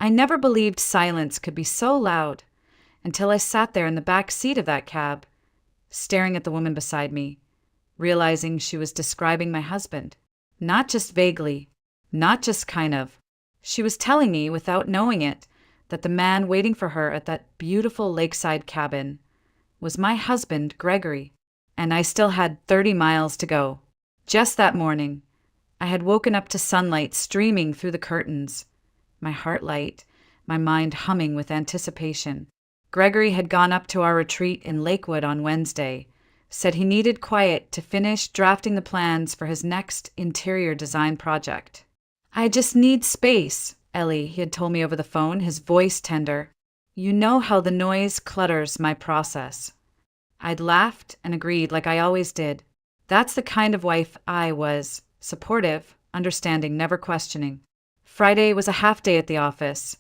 I never believed silence could be so loud until I sat there in the back seat of that cab, staring at the woman beside me, realizing she was describing my husband. Not just vaguely, not just kind of. She was telling me, without knowing it, that the man waiting for her at that beautiful lakeside cabin was my husband, Gregory, and I still had 30 miles to go. Just that morning, I had woken up to sunlight streaming through the curtains, my heart light, my mind humming with anticipation. Gregory had gone up to our retreat in Lakewood on Wednesday, said he needed quiet to finish drafting the plans for his next interior design project. "I just need space," Ellie, he had told me over the phone, his voice tender. "You know how the noise clutters my process." I'd laughed and agreed like I always did. That's the kind of wife I was, supportive, understanding, never questioning. Friday was a half day at the office,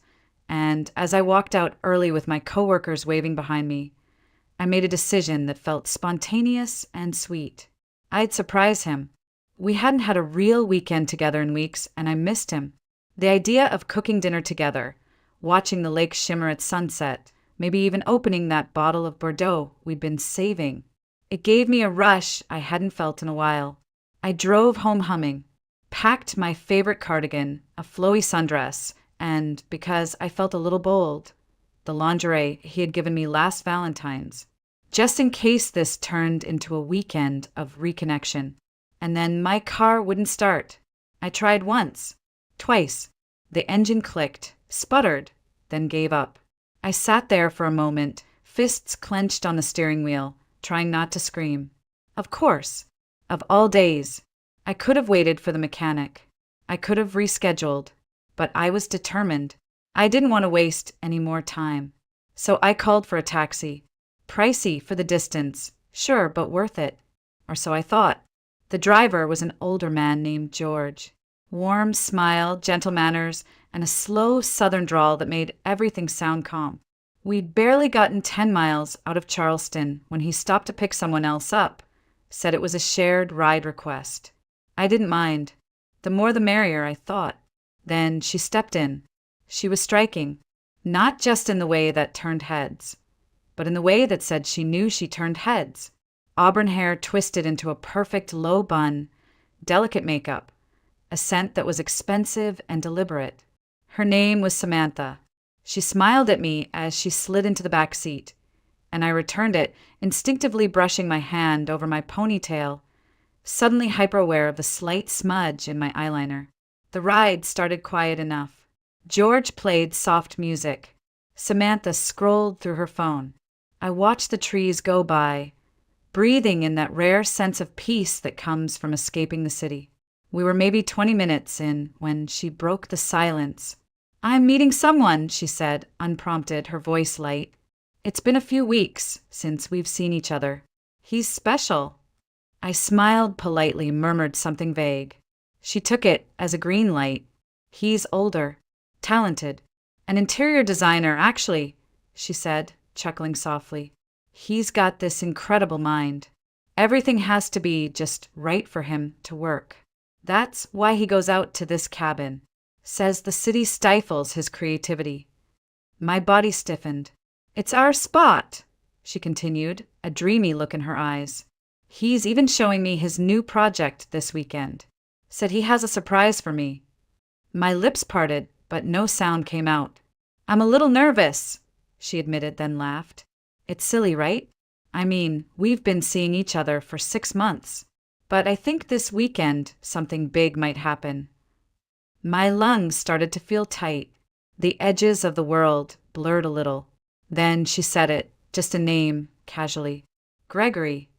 and as I walked out early with my coworkers waving behind me, I made a decision that felt spontaneous and sweet. I'd surprise him. We hadn't had a real weekend together in weeks, and I missed him. The idea of cooking dinner together, watching the lake shimmer at sunset, maybe even opening that bottle of Bordeaux we'd been saving. It gave me a rush I hadn't felt in a while. I drove home humming, packed my favorite cardigan, a flowy sundress, and, because I felt a little bold, the lingerie he had given me last Valentine's, just in case this turned into a weekend of reconnection. And then my car wouldn't start. I tried once, twice. The engine clicked, sputtered, then gave up. I sat there for a moment, fists clenched on the steering wheel, trying not to scream. Of course, of all days, I could have waited for the mechanic. I could have rescheduled, but I was determined. I didn't want to waste any more time. So I called for a taxi. Pricey for the distance, sure, but worth it. Or so I thought. The driver was an older man named George. Warm smile, gentle manners, and a slow southern drawl that made everything sound calm. We'd barely gotten 10 miles out of Charleston when he stopped to pick someone else up, said it was a shared ride request. I didn't mind. The more the merrier, I thought. Then she stepped in. She was striking, not just in the way that turned heads, but in the way that said she knew she turned heads. Auburn hair twisted into a perfect low bun, delicate makeup, a scent that was expensive and deliberate. Her name was Samantha. She smiled at me as she slid into the back seat, and I returned it, instinctively brushing my hand over my ponytail, suddenly hyper-aware of the slight smudge in my eyeliner. The ride started quiet enough. George played soft music. Samantha scrolled through her phone. I watched the trees go by, breathing in that rare sense of peace that comes from escaping the city. We were maybe 20 minutes in when she broke the silence. "I'm meeting someone," she said, unprompted, her voice light. "It's been a few weeks since we've seen each other. He's special." I smiled politely, murmured something vague. She took it as a green light. "He's older, talented, an interior designer, actually," she said, chuckling softly. "He's got this incredible mind. Everything has to be just right for him to work. That's why he goes out to this cabin. Says the city stifles his creativity." My body stiffened. "It's our spot," she continued, a dreamy look in her eyes. "He's even showing me his new project this weekend. Said he has a surprise for me." My lips parted, but no sound came out. "I'm a little nervous," she admitted, then laughed. "It's silly, right? I mean, we've been seeing each other for 6 months. But I think this weekend something big might happen." My lungs started to feel tight. The edges of the world blurred a little. Then she said it, just a name, casually. "Gregory."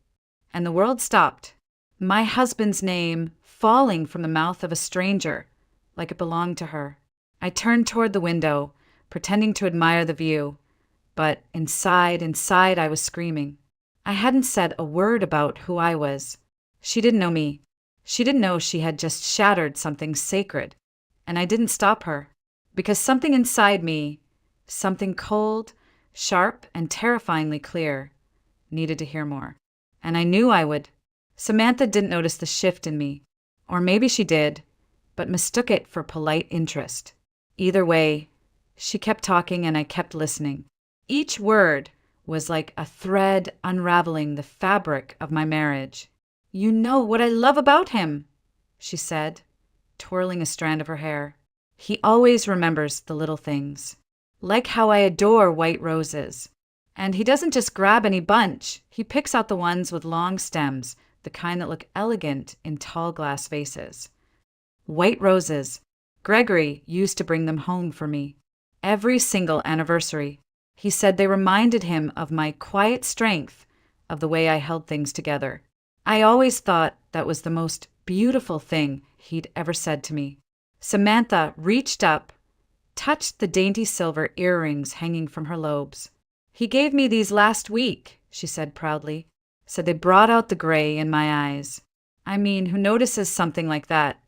And the world stopped. My husband's name falling from the mouth of a stranger, like it belonged to her. I turned toward the window, pretending to admire the view. But inside I was screaming. I hadn't said a word about who I was. She didn't know me. She didn't know she had just shattered something sacred. And I didn't stop her, because something inside me, something cold, sharp, and terrifyingly clear, needed to hear more. And I knew I would. Samantha didn't notice the shift in me. Or maybe she did, but mistook it for polite interest. Either way, She kept talking and I kept listening. Each word was like a thread unraveling the fabric of my marriage. "You know what I love about him," she said, twirling a strand of her hair. "He always remembers the little things. Like how I adore white roses. And he doesn't just grab any bunch, he picks out the ones with long stems, the kind that look elegant in tall glass vases. White roses. Gregory used to bring them home for me. Every single anniversary. He said they reminded him of my quiet strength, of the way I held things together. I always thought that was the most beautiful thing he'd ever said to me." Samantha reached up, touched the dainty silver earrings hanging from her lobes. "He gave me these last week," she said proudly. Said they brought out the gray in my eyes. I mean, who notices something like that?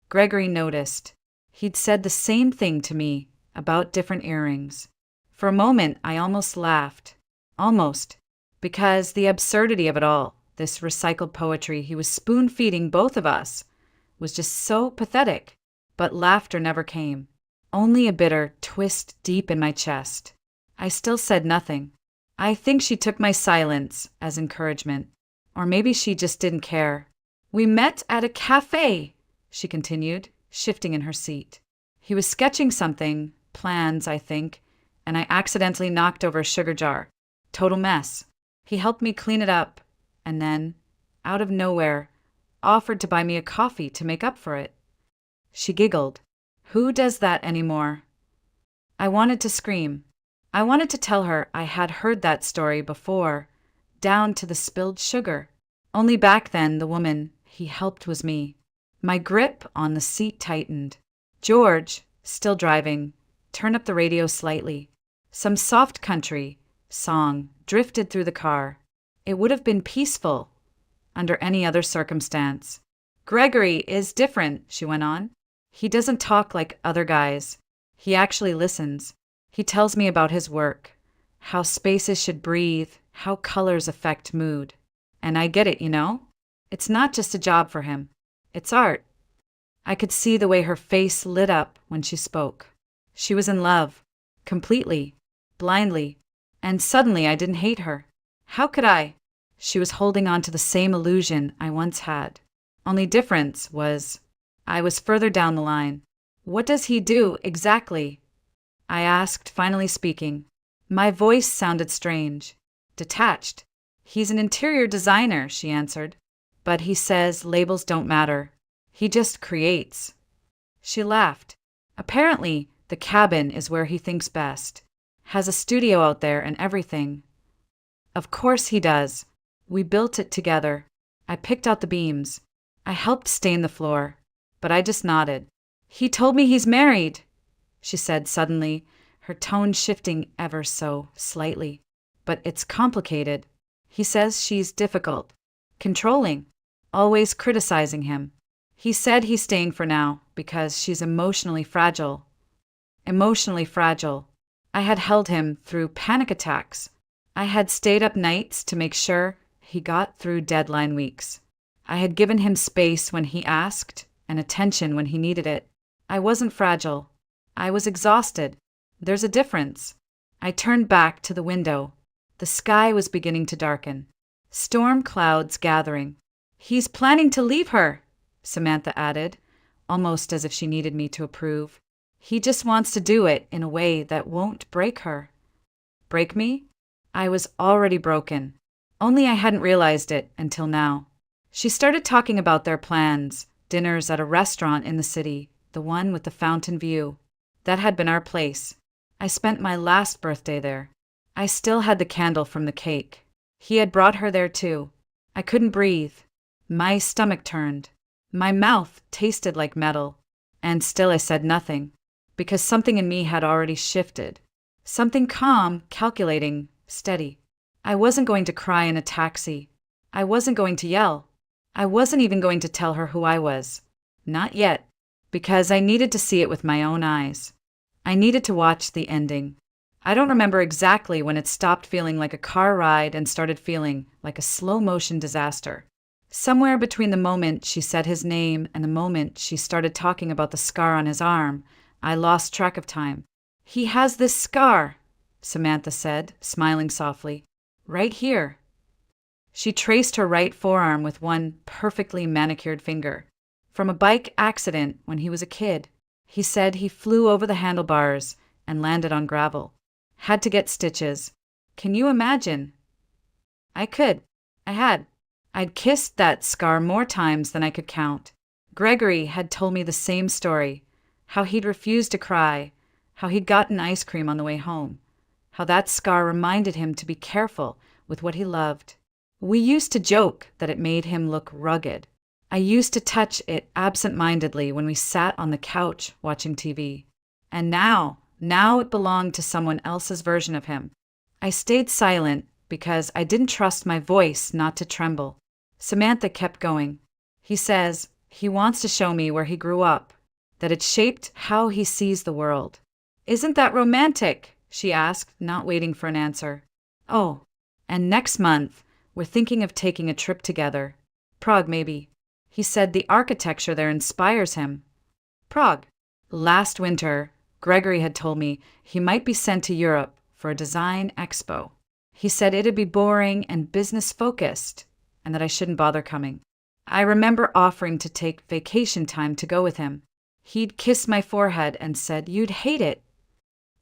Gregory noticed. He'd said the same thing to me about different earrings. For a moment, I almost laughed. Almost. Because the absurdity of it all, this recycled poetry he was spoon-feeding both of us, was just so pathetic. But laughter never came. Only a bitter twist deep in my chest. I still said nothing. I think she took my silence as encouragement. Or maybe she just didn't care. "We met at a cafe," she continued, shifting in her seat. "He was sketching something, plans, I think, and I accidentally knocked over a sugar jar. Total mess. He helped me clean it up, and then, out of nowhere, offered to buy me a coffee to make up for it." She giggled. "Who does that anymore?" I wanted to scream. I wanted to tell her I had heard that story before, down to the spilled sugar. Only back then, the woman he helped was me. My grip on the seat tightened. George, still driving, turned up the radio slightly. Some soft country song drifted through the car. It would have been peaceful under any other circumstance. "Gregory is different," she went on. "He doesn't talk like other guys. He actually listens. He tells me about his work, how spaces should breathe, how colors affect mood. And I get it, you know? It's not just a job for him. It's art." I could see the way her face lit up when she spoke. She was in love. Completely. Blindly. And suddenly I didn't hate her. How could I? She was holding on to the same illusion I once had. Only difference was, I was further down the line. "What does he do, exactly?" I asked, finally speaking. My voice sounded strange. Detached. "He's an interior designer," she answered. "But he says labels don't matter. He just creates." She laughed. "Apparently, the cabin is where he thinks best. Has a studio out there and everything." "Of course he does. We built it together. I picked out the beams. I helped stain the floor. But I just nodded." "He told me he's married," she said suddenly, her tone shifting ever so slightly. "But it's complicated. He says she's difficult, controlling, always criticizing him. He said he's staying for now because she's emotionally fragile." Emotionally fragile. I had held him through panic attacks. I had stayed up nights to make sure he got through deadline weeks. I had given him space when he asked and attention when he needed it. I wasn't fragile. I was exhausted. There's a difference. I turned back to the window. The sky was beginning to darken. Storm clouds gathering. "He's planning to leave her," Samantha added, almost as if she needed me to approve. "He just wants to do it in a way that won't break her." Break me? I was already broken. Only I hadn't realized it until now. She started talking about their plans, dinners at a restaurant in the city, the one with the fountain view. That had been our place. I spent my last birthday there. I still had the candle from the cake. He had brought her there too. I couldn't breathe. My stomach turned. My mouth tasted like metal. And still I said nothing, because something in me had already shifted. Something calm, calculating, steady. I wasn't going to cry in a taxi. I wasn't going to yell. I wasn't even going to tell her who I was. Not yet, because I needed to see it with my own eyes. I needed to watch the ending. I don't remember exactly when it stopped feeling like a car ride and started feeling like a slow-motion disaster. Somewhere between the moment she said his name and the moment she started talking about the scar on his arm, I lost track of time. He has this scar, Samantha said, smiling softly. Right here. She traced her right forearm with one perfectly manicured finger. From a bike accident when he was a kid. He said he flew over the handlebars and landed on gravel. Had to get stitches. Can you imagine? I could. I had. I'd kissed that scar more times than I could count. Gregory had told me the same story. How he'd refused to cry. How he'd gotten ice cream on the way home. How that scar reminded him to be careful with what he loved. We used to joke that it made him look rugged. I used to touch it absent-mindedly when we sat on the couch watching TV. And now it belonged to someone else's version of him. I stayed silent because I didn't trust my voice not to tremble. Samantha kept going. He says he wants to show me where he grew up, that it shaped how he sees the world. Isn't that romantic? She asked, not waiting for an answer. Oh, and next month, we're thinking of taking a trip together. Prague, maybe. He said the architecture there inspires him. Prague. Last winter, Gregory had told me he might be sent to Europe for a design expo. He said it'd be boring and business-focused, and that I shouldn't bother coming. I remember offering to take vacation time to go with him. He'd kissed my forehead and said you'd hate it.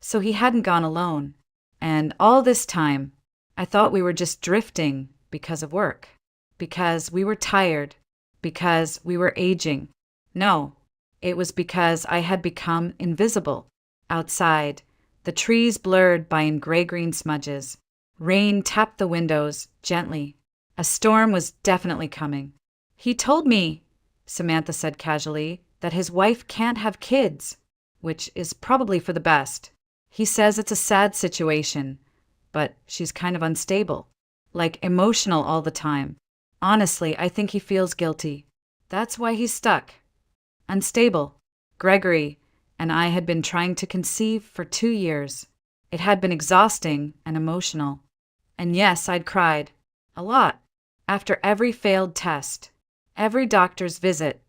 So he hadn't gone alone. And all this time, I thought we were just drifting because of work. Because we were tired. Because we were aging. No, it was because I had become invisible. Outside, the trees blurred by gray-green smudges. Rain tapped the windows gently. A storm was definitely coming. He told me, Samantha said casually, that his wife can't have kids, which is probably for the best. He says it's a sad situation, but she's kind of unstable, like emotional all the time. Honestly, I think he feels guilty. That's why he's stuck. Unstable. Gregory and I had been trying to conceive for 2 years. It had been exhausting and emotional. And yes, I'd cried. A lot. After every failed test, every doctor's visit,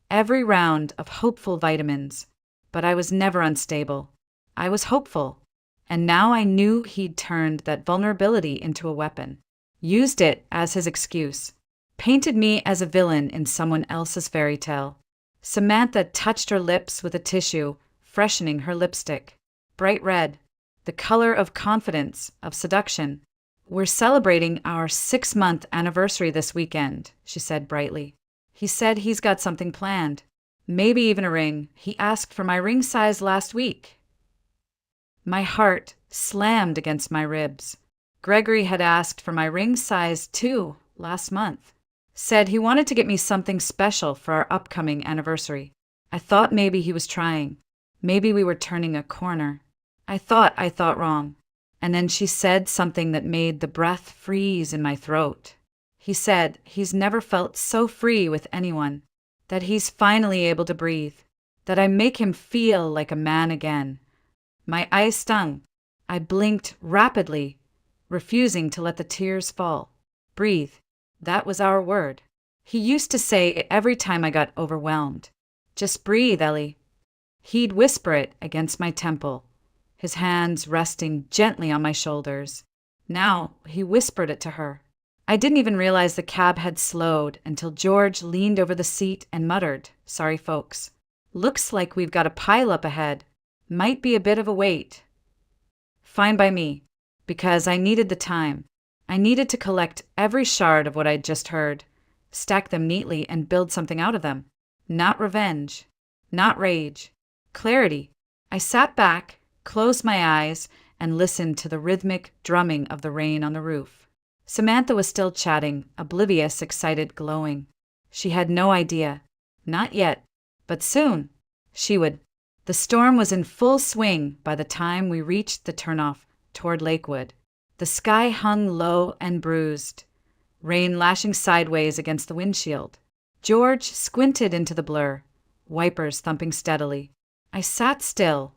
every round of hopeful vitamins. But I was never unstable. I was hopeful. And now I knew he'd turned that vulnerability into a weapon. Used it as his excuse. Painted me as a villain in someone else's fairy tale. Samantha touched her lips with a tissue, freshening her lipstick. Bright red. The color of confidence, of seduction. We're celebrating our 6-month anniversary this weekend, she said brightly. He said he's got something planned. Maybe even a ring. He asked for my ring size last week. My heart slammed against my ribs. Gregory had asked for my ring size too last month. Said he wanted to get me something special for our upcoming anniversary. I thought maybe he was trying. Maybe we were turning a corner. I thought wrong. And then she said something that made the breath freeze in my throat. He said he's never felt so free with anyone, that he's finally able to breathe, that I make him feel like a man again. My eyes stung. I blinked rapidly, refusing to let the tears fall. Breathe. That was our word. He used to say it every time I got overwhelmed. Just breathe, Ellie. He'd whisper it against my temple, his hands resting gently on my shoulders. Now he whispered it to her. I didn't even realize the cab had slowed until George leaned over the seat and muttered, "Sorry, folks. Looks like we've got a pile up ahead. Might be a bit of a wait." Fine by me, because I needed the time. I needed to collect every shard of what I'd just heard, stack them neatly and build something out of them. Not revenge. Not rage. Clarity. I sat back, closed my eyes, and listened to the rhythmic drumming of the rain on the roof. Samantha was still chatting, oblivious, excited, glowing. She had no idea. Not yet. But soon. She would. The storm was in full swing by the time we reached the turnoff toward Lakewood. The sky hung low and bruised, rain lashing sideways against the windshield. George squinted into the blur, wipers thumping steadily. I sat still,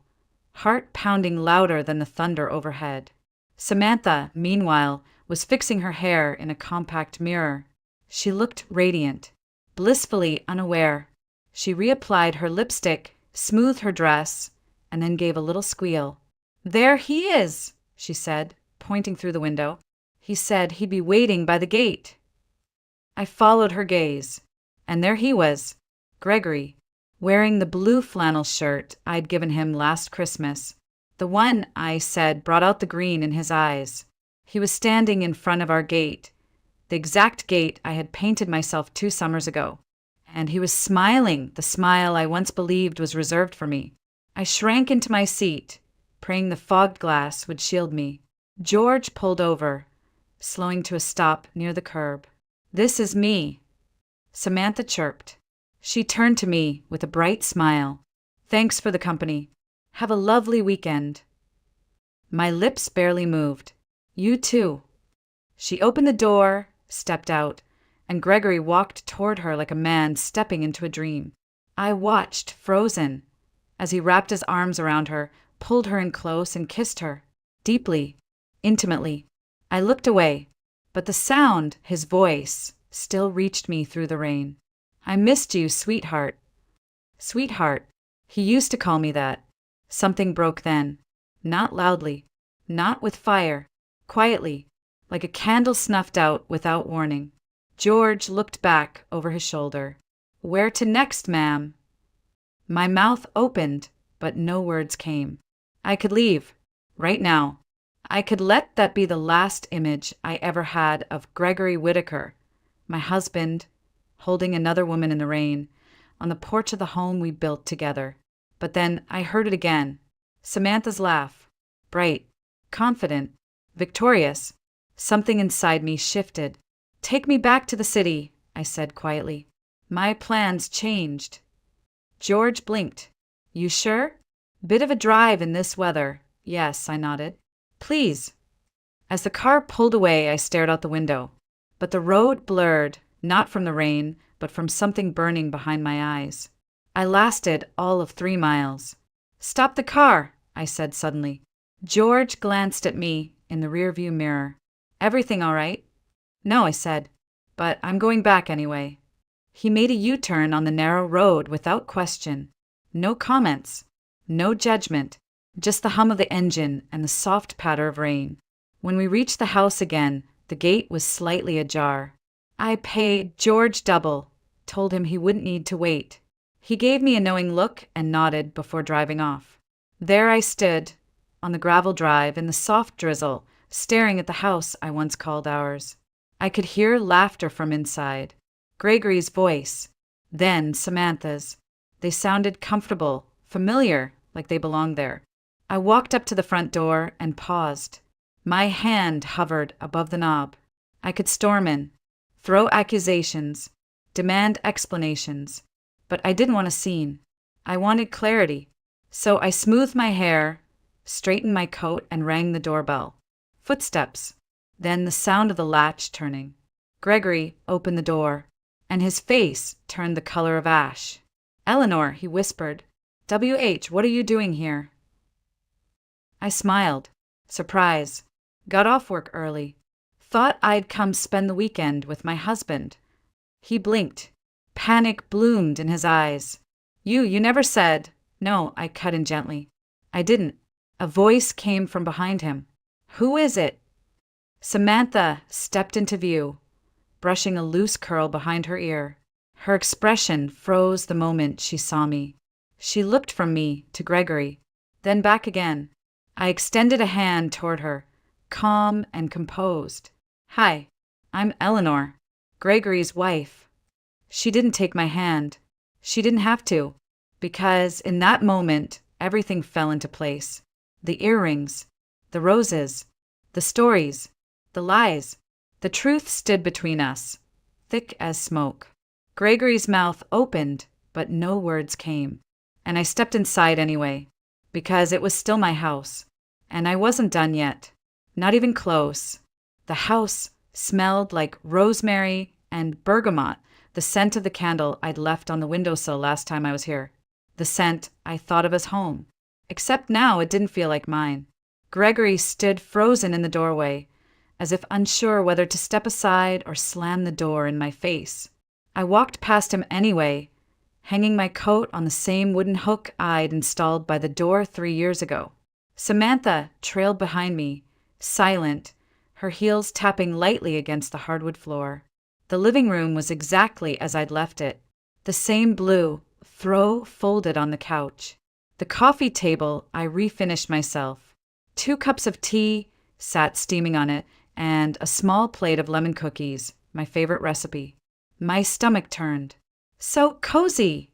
heart pounding louder than the thunder overhead. Samantha, meanwhile, was fixing her hair in a compact mirror. She looked radiant, blissfully unaware. She reapplied her lipstick, smoothed her dress, and then gave a little squeal. "There he is," she said, pointing through the window. "He said he'd be waiting by the gate." I followed her gaze, and there he was, Gregory, wearing the blue flannel shirt I'd given him last Christmas. The one, I said, brought out the green in his eyes. He was standing in front of our gate, the exact gate I had painted myself 2 summers ago. And he was smiling, the smile I once believed was reserved for me. I shrank into my seat, praying the fogged glass would shield me. George pulled over, slowing to a stop near the curb. "This is me," Samantha chirped. She turned to me with a bright smile. "Thanks for the company. Have a lovely weekend." My lips barely moved. "You too." She opened the door, stepped out, and Gregory walked toward her like a man stepping into a dream. I watched, frozen, as he wrapped his arms around her, pulled her in close, and kissed her. Deeply, intimately. I looked away, but the sound, his voice, still reached me through the rain. "I missed you, sweetheart." Sweetheart. He used to call me that. Something broke then. Not loudly, not with fire, quietly, like a candle snuffed out without warning. George looked back over his shoulder. "Where to next, ma'am?" My mouth opened, but no words came. I could leave, right now. I could let that be the last image I ever had of Gregory Whitaker, my husband, holding another woman in the rain, on the porch of the home we built together. But then I heard it again. Samantha's laugh. Bright, confident, victorious. Something inside me shifted. "Take me back to the city," I said quietly. "My plans changed." George blinked. "You sure? Bit of a drive in this weather." "Yes," I nodded. "Please." As the car pulled away, I stared out the window. But the road blurred, not from the rain, but from something burning behind my eyes. I lasted all of 3 miles. "Stop the car," I said suddenly. George glanced at me in the rearview mirror. "Everything all right?" "No," I said, "but I'm going back anyway." He made a U-turn on the narrow road without question. No comments, no judgment, just the hum of the engine and the soft patter of rain. When we reached the house again, the gate was slightly ajar. I paid George double, told him he wouldn't need to wait. He gave me a knowing look and nodded before driving off. There I stood, on the gravel drive in the soft drizzle, staring at the house I once called ours. I could hear laughter from inside. Gregory's voice, then Samantha's. They sounded comfortable, familiar, like they belonged there. I walked up to the front door and paused. My hand hovered above the knob. I could storm in, throw accusations, demand explanations, but I didn't want a scene. I wanted clarity. So I smoothed my hair, straightened my coat, and rang the doorbell. Footsteps, then the sound of the latch turning. Gregory opened the door, and his face turned the color of ash. "Eleanor," he whispered. "W.H., what are you doing here?" I smiled. Surprise. Got off work early. Thought I'd come spend the weekend with my husband. He blinked. Panic bloomed in his eyes. You never said." "No," I cut in gently. "I didn't." A voice came from behind him. "Who is it?" Samantha stepped into view, brushing a loose curl behind her ear. Her expression froze the moment she saw me. She looked from me to Gregory, then back again. I extended a hand toward her, calm and composed. "Hi, I'm Eleanor, Gregory's wife." She didn't take my hand. She didn't have to, because in that moment, everything fell into place. The earrings, the roses, the stories, the lies. The truth stood between us, thick as smoke. Gregory's mouth opened, but no words came. And I stepped inside anyway, because it was still my house, and I wasn't done yet. Not even close. The house smelled like rosemary and bergamot, the scent of the candle I'd left on the windowsill last time I was here. The scent I thought of as home. Except now it didn't feel like mine. Gregory stood frozen in the doorway, as if unsure whether to step aside or slam the door in my face. I walked past him anyway, hanging my coat on the same wooden hook I'd installed by the door 3 years ago. Samantha trailed behind me, silent, her heels tapping lightly against the hardwood floor. The living room was exactly as I'd left it. The same blue, throw folded on the couch. The coffee table I refinished myself. 2 cups of tea sat steaming on it, and a small plate of lemon cookies, my favorite recipe. My stomach turned. "So cozy,"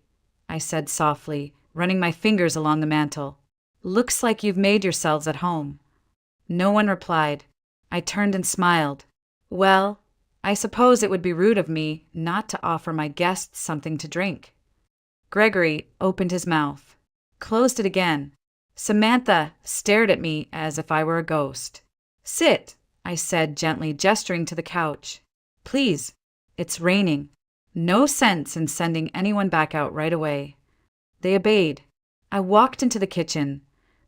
I said softly, running my fingers along the mantel. "Looks like you've made yourselves at home." No one replied. I turned and smiled. Well, I suppose it would be rude of me not to offer my guests something to drink. Gregory opened his mouth, closed it again. Samantha stared at me as if I were a ghost. "Sit," I said gently, gesturing to the couch. "Please, it's raining. No sense in sending anyone back out right away." They obeyed. I walked into the kitchen,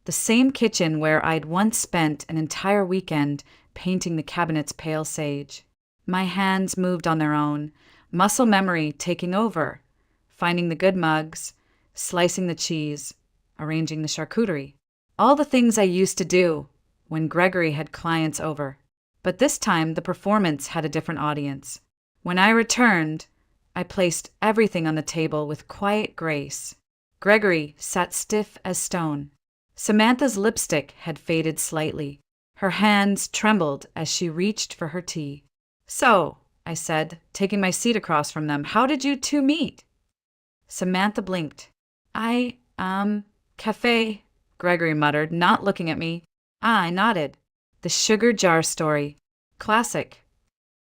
the same kitchen where I'd once spent an entire weekend painting the cabinets pale sage. My hands moved on their own, muscle memory taking over, finding the good mugs, slicing the cheese, arranging the charcuterie. All the things I used to do when Gregory had clients over. But this time the performance had a different audience. When I returned, I placed everything on the table with quiet grace. Gregory sat stiff as stone. Samantha's lipstick had faded slightly. Her hands trembled as she reached for her tea. "So," I said, taking my seat across from them, "how did you two meet?" Samantha blinked. Cafe," Gregory muttered, not looking at me. I nodded. "The sugar jar story. Classic."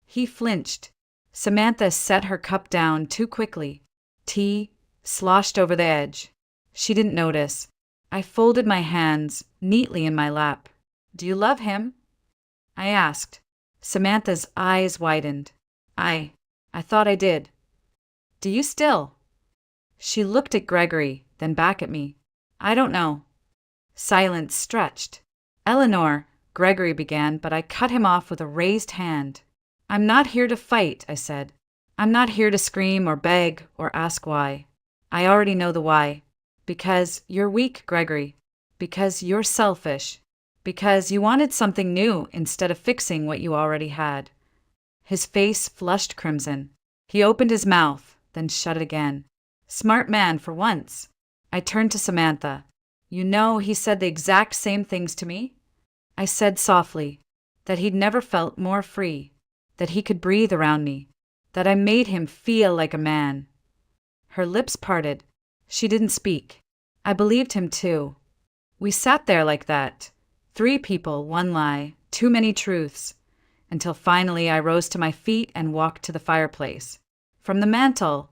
He flinched. Samantha set her cup down too quickly. Tea sloshed over the edge. She didn't notice. I folded my hands neatly in my lap. "Do you love him?" I asked. Samantha's eyes widened. I thought I did." "Do you still?" She looked at Gregory, then back at me. "I don't know." Silence stretched. "Eleanor," Gregory began, but I cut him off with a raised hand. "I'm not here to fight," I said. "I'm not here to scream or beg or ask why. I already know the why. Because you're weak, Gregory. Because you're selfish. Because you wanted something new instead of fixing what you already had." His face flushed crimson. He opened his mouth, then shut it again. Smart man for once. I turned to Samantha. "You know, he said the exact same things to me?" I said softly, that he'd never felt more free, that he could breathe around me, that I made him feel like a man. Her lips parted. She didn't speak. I believed him too. We sat there like that. 3 people, 1 lie, too many truths, until finally I rose to my feet and walked to the fireplace. From the mantel,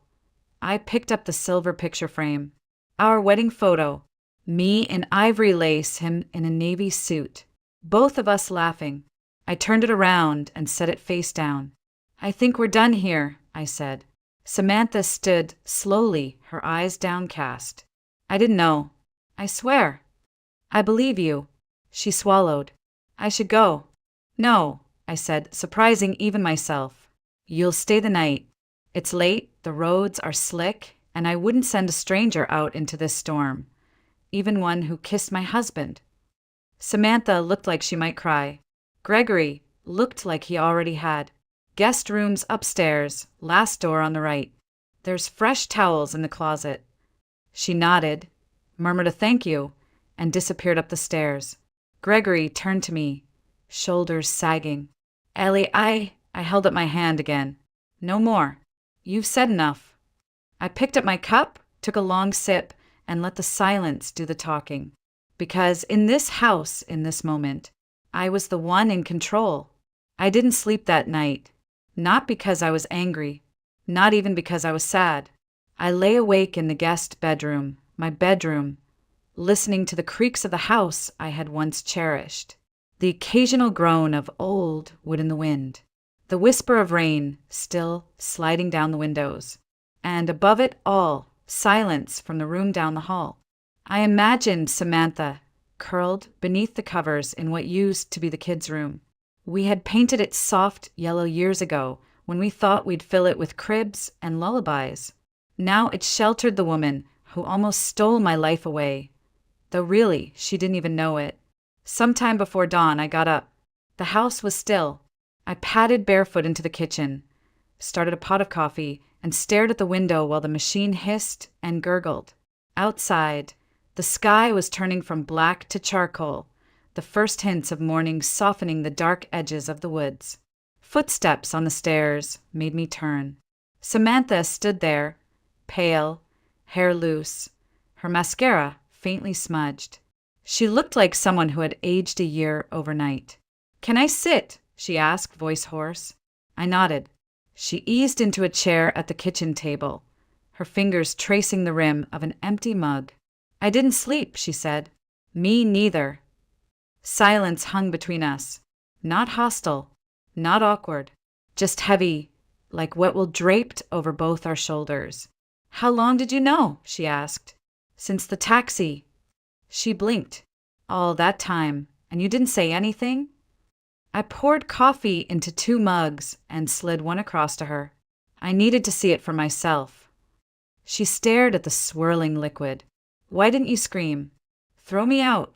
I picked up the silver picture frame. Our wedding photo. Me in ivory lace, him in a navy suit. Both of us laughing. I turned it around and set it face down. "I think we're done here," I said. Samantha stood slowly, her eyes downcast. "I didn't know." "I swear." "I believe you." She swallowed. "I should go." "No," I said, surprising even myself. "You'll stay the night. It's late, the roads are slick, and I wouldn't send a stranger out into this storm, even one who kissed my husband." Samantha looked like she might cry. Gregory looked like he already had. "Guest rooms upstairs, last door on the right. There's fresh towels in the closet." She nodded, murmured a thank you, and disappeared up the stairs. Gregory turned to me, shoulders sagging. "Ellie, I held up my hand again. "No more. You've said enough." I picked up my cup, took a long sip, and let the silence do the talking. Because in this house, in this moment, I was the one in control. I didn't sleep that night. Not because I was angry. Not even because I was sad. I lay awake in the guest bedroom, my bedroom, listening to the creaks of the house I had once cherished. The occasional groan of old wood in the wind. The whisper of rain still sliding down the windows. And above it all, silence from the room down the hall. I imagined Samantha curled beneath the covers in what used to be the kids' room. We had painted it soft yellow years ago when we thought we'd fill it with cribs and lullabies. Now it sheltered the woman who almost stole my life away, though really she didn't even know it. Sometime before dawn, I got up. The house was still. I padded barefoot into the kitchen, started a pot of coffee, and stared at the window while the machine hissed and gurgled. Outside, the sky was turning from black to charcoal, the first hints of morning softening the dark edges of the woods. Footsteps on the stairs made me turn. Samantha stood there, pale, hair loose, her mascara faintly smudged. She looked like someone who had aged a year overnight. "Can I sit?" she asked, voice hoarse. I nodded. She eased into a chair at the kitchen table, her fingers tracing the rim of an empty mug. "I didn't sleep," she said. "Me neither." Silence hung between us. Not hostile, not awkward, just heavy, like wet wool draped over both our shoulders. "How long did you know?" she asked. "Since the taxi." She blinked. "All that time, and you didn't say anything?" I poured coffee into 2 mugs and slid one across to her. I needed to see it for myself. She stared at the swirling liquid. "Why didn't you scream? Throw me out."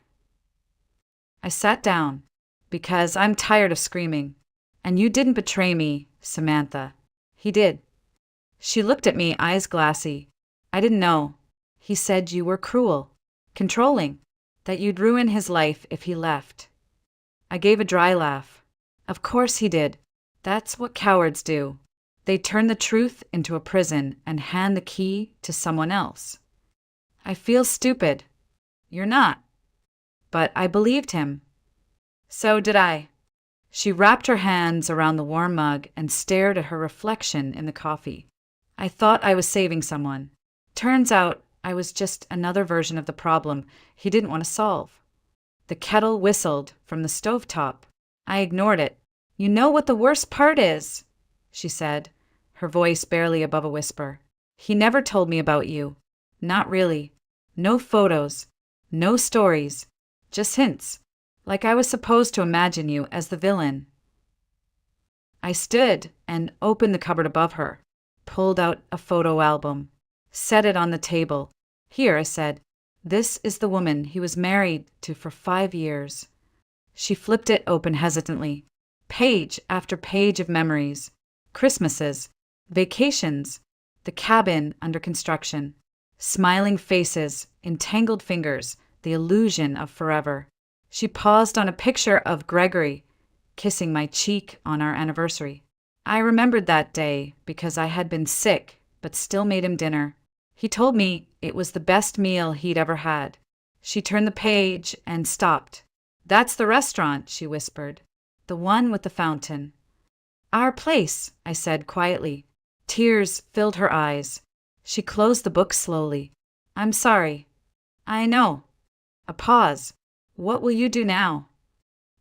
I sat down. "Because I'm tired of screaming. And you didn't betray me, Samantha." "He did." She looked at me, eyes glassy. "I didn't know. He said you were cruel, controlling, that you'd ruin his life if he left." I gave a dry laugh. "Of course he did. That's what cowards do. They turn the truth into a prison and hand the key to someone else." "I feel stupid." "You're not." But I believed him. So did I. She wrapped her hands around the warm mug and stared at her reflection in the coffee. "I thought I was saving someone. Turns out I was just another version of the problem he didn't want to solve." The kettle whistled from the stovetop. I ignored it. "You know what the worst part is?" she said, her voice barely above a whisper. "He never told me about you. Not really. No photos. No stories. Just hints. Like I was supposed to imagine you as the villain." I stood and opened the cupboard above her, pulled out a photo album, set it on the table. "Here," I said. "This is the woman he was married to for 5 years." She flipped it open hesitantly. Page after page of memories. Christmases, vacations, the cabin under construction, smiling faces, entangled fingers, the illusion of forever. She paused on a picture of Gregory, kissing my cheek on our anniversary. I remembered that day because I had been sick, but still made him dinner. He told me it was the best meal he'd ever had. She turned the page and stopped. "That's the restaurant," she whispered. "The one with the fountain." "Our place," I said quietly. Tears filled her eyes. She closed the book slowly. "I'm sorry." "I know." A pause. "What will you do now?"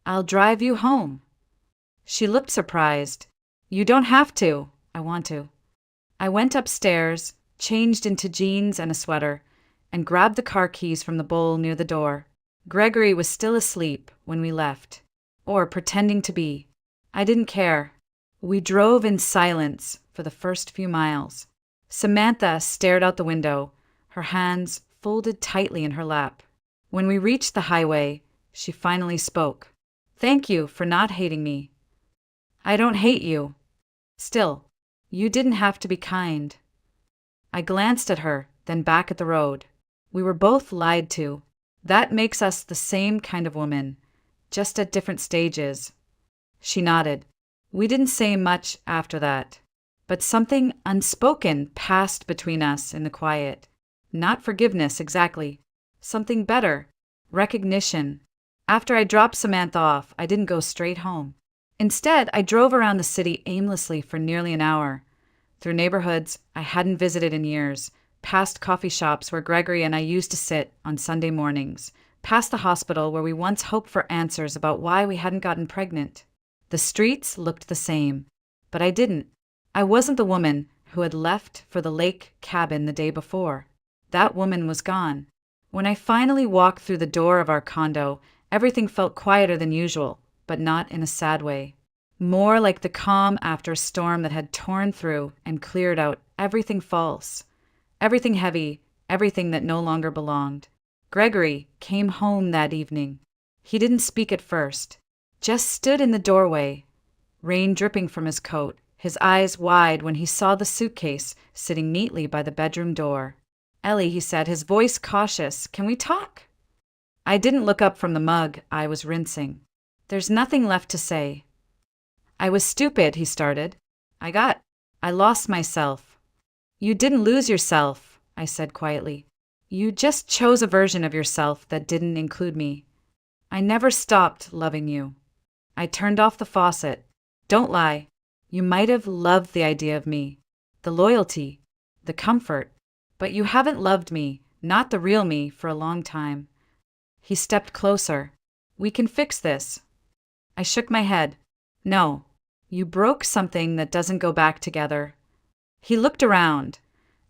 "I'll drive you home." She looked surprised. "You don't have to." "I want to." I went upstairs, changed into jeans and a sweater, and grabbed the car keys from the bowl near the door. Gregory was still asleep when we left, or pretending to be. I didn't care. We drove in silence for the first few miles. Samantha stared out the window, her hands folded tightly in her lap. When we reached the highway, she finally spoke. "Thank you for not hating me." "I don't hate you." "Still, you didn't have to be kind." I glanced at her, then back at the road. We were both lied to. That makes us the same kind of woman, just at different stages. She nodded. We didn't say much after that, but something unspoken passed between us in the quiet. Not forgiveness exactly. Something better. Recognition. After I dropped Samantha off, I didn't go straight home. Instead, I drove around the city aimlessly for nearly an hour, through neighborhoods I hadn't visited in years, past coffee shops where Gregory and I used to sit on Sunday mornings, past the hospital where we once hoped for answers about why we hadn't gotten pregnant. The streets looked the same, but I didn't. I wasn't the woman who had left for the lake cabin the day before. That woman was gone. When I finally walked through the door of our condo, everything felt quieter than usual, but not in a sad way. More like the calm after a storm that had torn through and cleared out everything false, everything heavy, everything that no longer belonged. Gregory came home that evening. He didn't speak at first, just stood in the doorway, rain dripping from his coat, his eyes wide when he saw the suitcase sitting neatly by the bedroom door. "Ellie," he said, his voice cautious, "can we talk?" I didn't look up from the mug I was rinsing. "There's nothing left to say." "I was stupid," he started. I lost myself." "You didn't lose yourself," I said quietly. "You just chose a version of yourself that didn't include me. I never stopped loving you." I turned off the faucet. "Don't lie. You might have loved the idea of me, the loyalty, the comfort, but you haven't loved me, not the real me, for a long time." He stepped closer. "We can fix this." I shook my head. "No. You broke something that doesn't go back together." He looked around,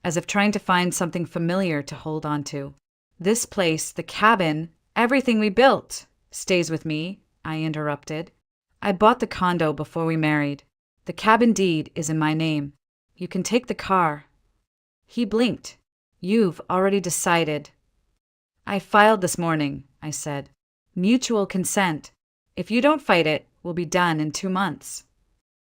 as if trying to find something familiar to hold on to. "This place, the cabin, everything we built, stays with me," I interrupted. "I bought the condo before we married. The cabin deed is in my name. You can take the car." He blinked. "You've already decided." "I filed this morning," I said. "Mutual consent. If you don't fight it, we'll be done in 2 months."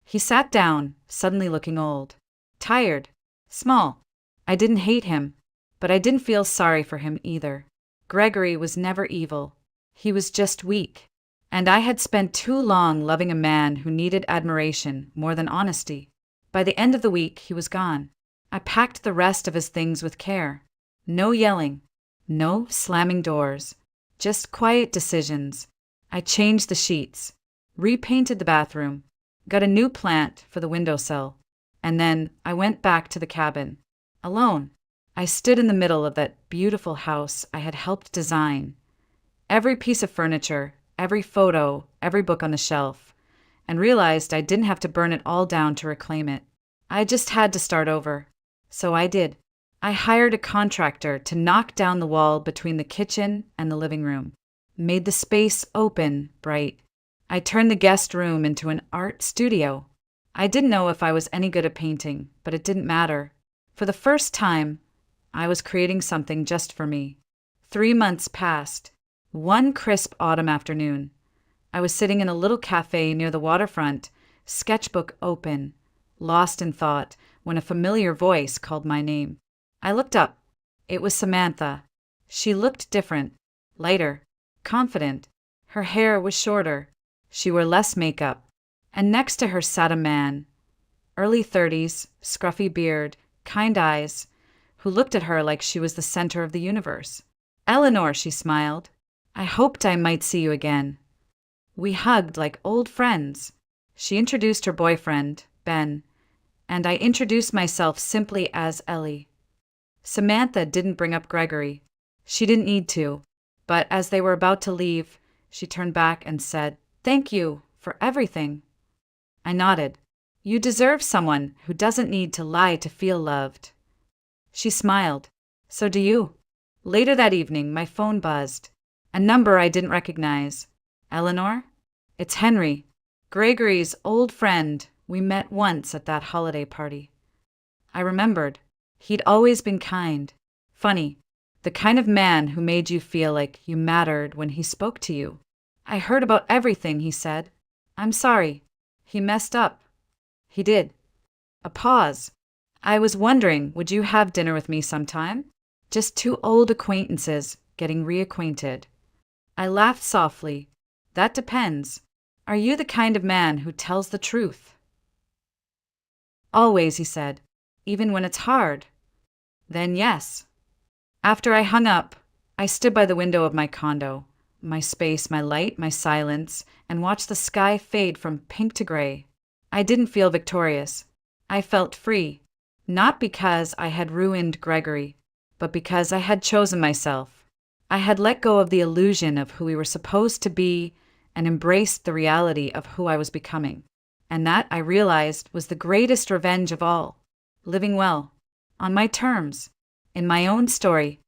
He sat down, suddenly looking old. Tired. Small. I didn't hate him, but I didn't feel sorry for him either. Gregory was never evil. He was just weak. And I had spent too long loving a man who needed admiration more than honesty. By the end of the week, he was gone. I packed the rest of his things with care. No yelling. No slamming doors. Just quiet decisions. I changed the sheets. Repainted the bathroom. Got a new plant for the windowsill. And then I went back to the cabin. Alone. I stood in the middle of that beautiful house I had helped design. Every piece of furniture, every photo, every book on the shelf, and realized I didn't have to burn it all down to reclaim it. I just had to start over. So I did. I hired a contractor to knock down the wall between the kitchen and the living room. Made the space open, bright. I turned the guest room into an art studio. I didn't know if I was any good at painting, but it didn't matter. For the first time, I was creating something just for me. 3 months passed. One crisp autumn afternoon, I was sitting in a little cafe near the waterfront, sketchbook open, lost in thought, when a familiar voice called my name. I looked up. It was Samantha. She looked different, lighter, confident. Her hair was shorter. She wore less makeup. And next to her sat a man, early 30s, scruffy beard, kind eyes, who looked at her like she was the center of the universe. "Eleanor," she smiled. "I hoped I might see you again." We hugged like old friends. She introduced her boyfriend, Ben, and I introduced myself simply as Ellie. Samantha didn't bring up Gregory. She didn't need to, but as they were about to leave, she turned back and said, "Thank you for everything." I nodded. "You deserve someone who doesn't need to lie to feel loved." She smiled. "So do you." Later that evening, my phone buzzed. A number I didn't recognize. "Eleanor? It's Henry. Gregory's old friend. We met once at that holiday party." I remembered. He'd always been kind. Funny. The kind of man who made you feel like you mattered when he spoke to you. "I heard about everything," he said. "I'm sorry. He messed up." He did. A pause. "I was wondering, would you have dinner with me sometime? Just 2 old acquaintances getting reacquainted." I laughed softly. "That depends. Are you the kind of man who tells the truth?" "Always," he said. "Even when it's hard." "Then yes." After I hung up, I stood by the window of my condo, my space, my light, my silence, and watched the sky fade from pink to gray. I didn't feel victorious. I felt free, not because I had ruined Gregory, but because I had chosen myself. I had let go of the illusion of who we were supposed to be and embraced the reality of who I was becoming. And that, I realized, was the greatest revenge of all. Living well, on my terms, in my own story,